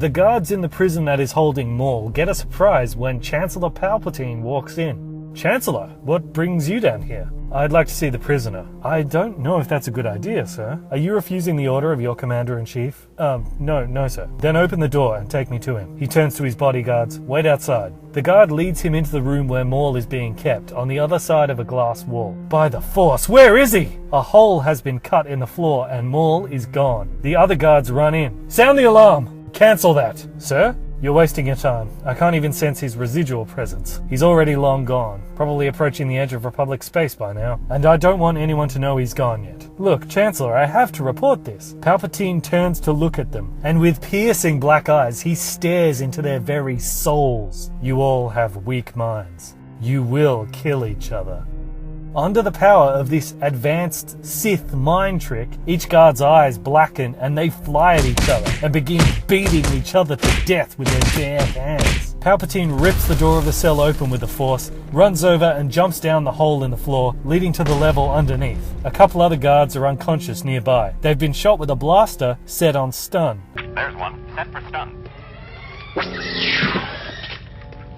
The guards in the prison that is holding Maul get a surprise when Chancellor Palpatine walks in. Chancellor, what brings you down here? I'd like to see the prisoner. I don't know if that's a good idea, sir. Are you refusing the order of your commander-in-chief? No, sir. Then open the door and take me to him. He turns to his bodyguards. Wait outside. The guard leads him into the room where Maul is being kept, on the other side of a glass wall. By the Force, where is he? A hole has been cut in the floor and Maul is gone. The other guards run in. Sound the alarm! Cancel that. Sir? You're wasting your time. I can't even sense his residual presence. He's already long gone, probably approaching the edge of Republic space by now, and I don't want anyone to know he's gone yet. Look, Chancellor, I have to report this. Palpatine turns to look at them, and with piercing black eyes, he stares into their very souls. You all have weak minds. You will kill each other. Under the power of this advanced Sith mind trick, each guard's eyes blacken and they fly at each other and begin beating each other to death with their bare hands. Palpatine rips the door of the cell open with the Force, runs over and jumps down the hole in the floor, leading to the level underneath. A couple other guards are unconscious nearby. They've been shot with a blaster set on stun. There's one, set for stun.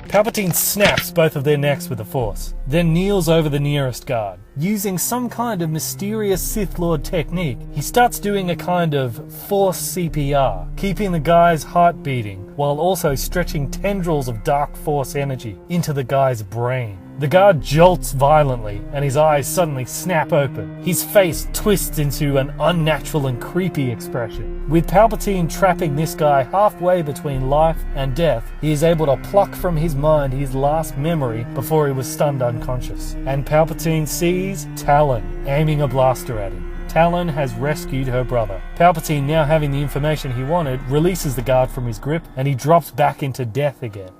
Palpatine snaps both of their necks with the Force, then kneels over the nearest guard. Using some kind of mysterious Sith Lord technique, he starts doing a kind of Force CPR, keeping the guy's heart beating, while also stretching tendrils of dark Force energy into the guy's brain. The guard jolts violently, and his eyes suddenly snap open. His face twists into an unnatural and creepy expression. With Palpatine trapping this guy halfway between life and death, he is able to pluck from his mind his last memory before he was stunned unconscious. And Palpatine sees Talon aiming a blaster at him. Talon has rescued her brother. Palpatine, now having the information he wanted, releases the guard from his grip, and he drops back into death again.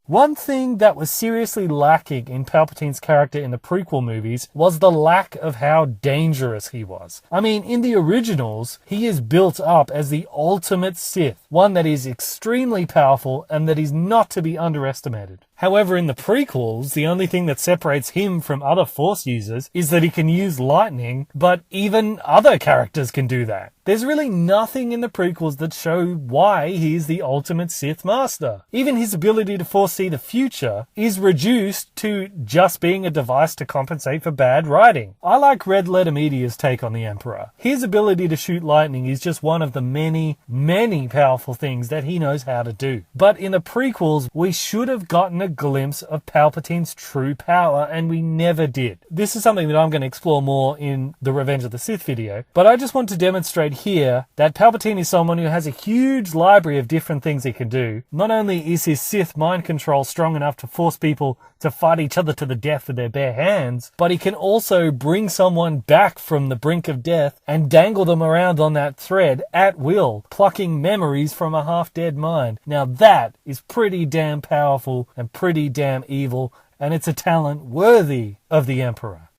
One thing that was seriously lacking in Palpatine's character in the prequel movies was the lack of how dangerous he was. I mean, in the originals, he is built up as the ultimate Sith, one that is extremely powerful and that is not to be underestimated. However, in the prequels, the only thing that separates him from other Force users is that he can use lightning, but even other characters can do that. There's really nothing in the prequels that show why he's the ultimate Sith Master. Even his ability to foresee the future is reduced to just being a device to compensate for bad writing. I like Red Letter Media's take on the Emperor. His ability to shoot lightning is just one of the many, many powerful things that he knows how to do. But in the prequels, we should have gotten a glimpse of Palpatine's true power, and we never did. This is something that I'm going to explore more in the Revenge of the Sith video, but I just want to demonstrate here that Palpatine is someone who has a huge library of different things he can do. Not only is his Sith mind control strong enough to force people to fight each other to the death with their bare hands, but he can also bring someone back from the brink of death and dangle them around on that thread at will, plucking memories from a half-dead mind. Now that is pretty damn powerful and pretty damn evil, and it's a talent worthy of the Emperor.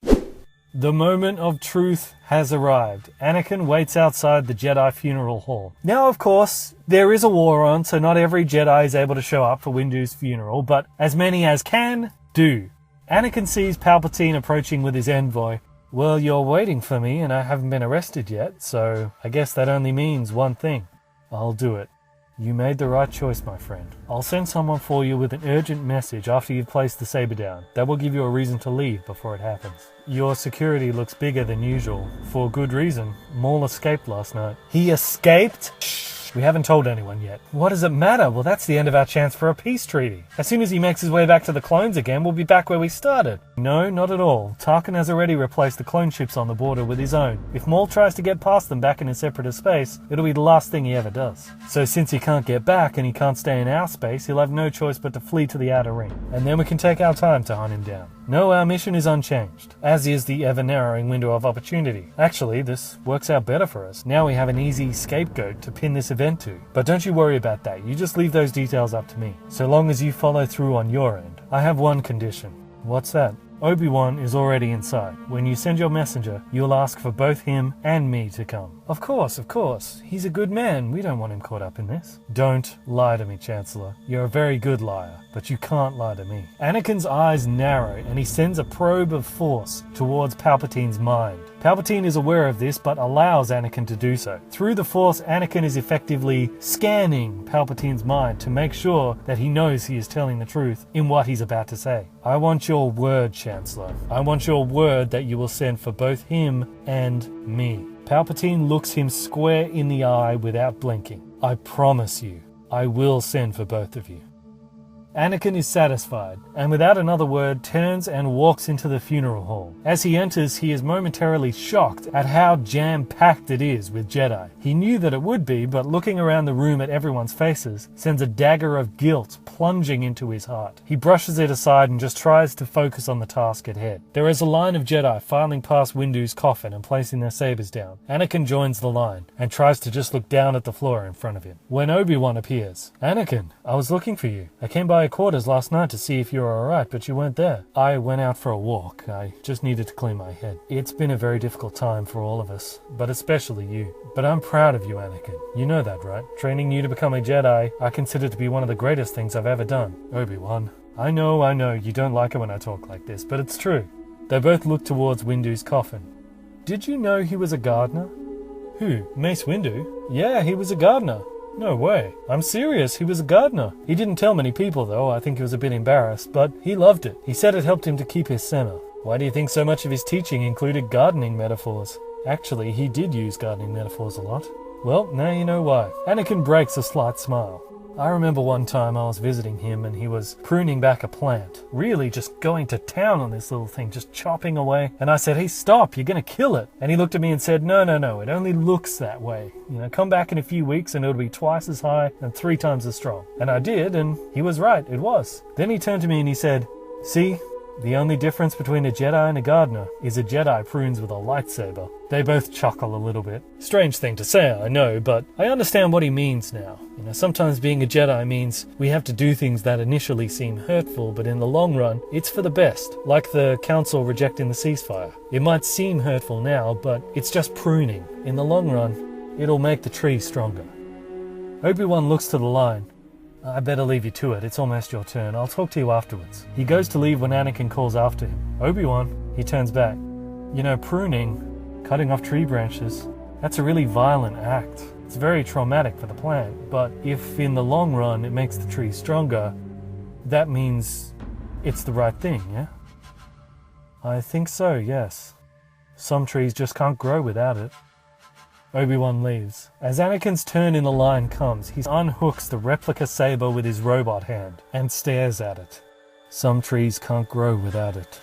The moment of truth has arrived. Anakin waits outside the Jedi funeral hall. Now, of course, there is a war on, so not every Jedi is able to show up for Windu's funeral, but as many as can, do. Anakin sees Palpatine approaching with his envoy. Well, you're waiting for me, and I haven't been arrested yet, so I guess that only means one thing. I'll do it. You made the right choice, my friend. I'll send someone for you with an urgent message after you've placed the saber down. That will give you a reason to leave before it happens. Your security looks bigger than usual. For good reason. Maul escaped last night. He escaped? Shh. We haven't told anyone yet. What does it matter? Well, that's the end of our chance for a peace treaty. As soon as he makes his way back to the clones again, we'll be back where we started. No, not at all. Tarkin has already replaced the clone ships on the border with his own. If Maul tries to get past them back in a separatist space, it'll be the last thing he ever does. So since he can't get back and he can't stay in our space, he'll have no choice but to flee to the outer ring. And then we can take our time to hunt him down. No, our mission is unchanged, as is the ever-narrowing window of opportunity. Actually, this works out better for us. Now we have an easy scapegoat to pin this event to. But don't you worry about that, you just leave those details up to me, so long as you follow through on your end. I have one condition. What's that? Obi-Wan is already inside. When you send your messenger, you'll ask for both him and me to come. Of course. He's a good man. We don't want him caught up in this. Don't lie to me, Chancellor. You're a very good liar, but you can't lie to me. Anakin's eyes narrow, and he sends a probe of force towards Palpatine's mind. Palpatine is aware of this, but allows Anakin to do so. Through the Force, Anakin is effectively scanning Palpatine's mind to make sure that he knows he is telling the truth in what he's about to say. I want your word, Chancellor. I want your word that you will send for both him and me. Palpatine looks him square in the eye without blinking. I promise you, I will send for both of you. Anakin is satisfied, and without another word turns and walks into the funeral hall. As he enters, he is momentarily shocked at how jam-packed it is with Jedi. He knew that it would be, but looking around the room at everyone's faces sends a dagger of guilt plunging into his heart. He brushes it aside and just tries to focus on the task at hand. There is a line of Jedi filing past Windu's coffin and placing their sabers down. Anakin joins the line and tries to just look down at the floor in front of him. When Obi-Wan appears, "Anakin, I was looking for you. I came by quarters last night to see if you were alright, but you weren't there." "I went out for a walk. I just needed to clean my head. It's been a very difficult time for all of us, but especially you. But I'm proud of you, Anakin. You know that, right? Training you to become a Jedi, I consider to be one of the greatest things I've ever done." "Obi-Wan, I know, you don't like it when I talk like this, but it's true." They both look towards Windu's coffin. "Did you know he was a gardener?" "Who, Mace Windu?" "Yeah, he was a gardener." "No way. I'm serious, he was a gardener. He didn't tell many people though, I think he was a bit embarrassed, but he loved it. He said it helped him to keep his sema." "Why do you think so much of his teaching included gardening metaphors?" "Actually, he did use gardening metaphors a lot." "Well, now you know why." Anakin breaks a slight smile. "I remember one time I was visiting him and he was pruning back a plant, really just going to town on this little thing, just chopping away. And I said, 'Hey, stop, you're going to kill it.' And he looked at me and said, no, it only looks that way. Come back in a few weeks and it'll be twice as high and 3 times as strong." And I did, and he was right, it was. Then he turned to me and he said, "See, the only difference between a Jedi and a gardener is a Jedi prunes with a lightsaber." They both chuckle a little bit. Strange thing to say, I know, but I understand what he means now. Sometimes being a Jedi means we have to do things that initially seem hurtful, but in the long run, it's for the best. Like the Council rejecting the ceasefire. It might seem hurtful now, but it's just pruning. In the long run, it'll make the tree stronger. Obi-Wan looks to the line. "I better leave you to it, it's almost your turn. I'll talk to you afterwards." He goes to leave when Anakin calls after him. "Obi-Wan," he turns back. Pruning, cutting off tree branches, that's a really violent act. It's very traumatic for the plant, but if in the long run it makes the tree stronger, that means it's the right thing, yeah? "I think so, yes. Some trees just can't grow without it." Obi-Wan leaves. As Anakin's turn in the line comes, he unhooks the replica saber with his robot hand and stares at it. Some trees can't grow without it.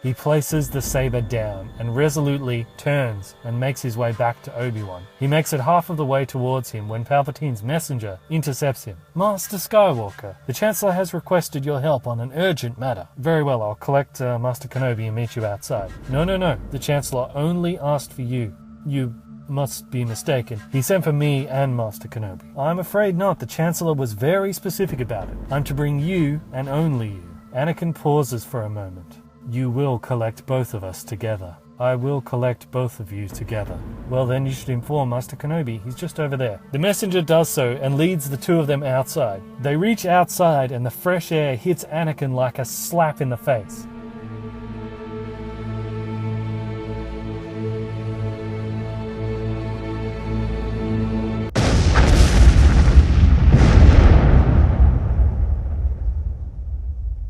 He places the saber down and resolutely turns and makes his way back to Obi-Wan. He makes it half of the way towards him when Palpatine's messenger intercepts him. "Master Skywalker, the Chancellor has requested your help on an urgent matter." "Very well, I'll collect Master Kenobi and meet you outside." No, the Chancellor only asked for you. You must be mistaken. He sent for me and Master Kenobi." "I'm afraid not. The Chancellor was very specific about it. I'm to bring you and only you." Anakin pauses for a moment. "You will collect both of us together." "I will collect both of you together." "Well then, you should inform Master Kenobi. He's just over there." The messenger does so and leads the two of them outside. They reach outside and the fresh air hits Anakin like a slap in the face.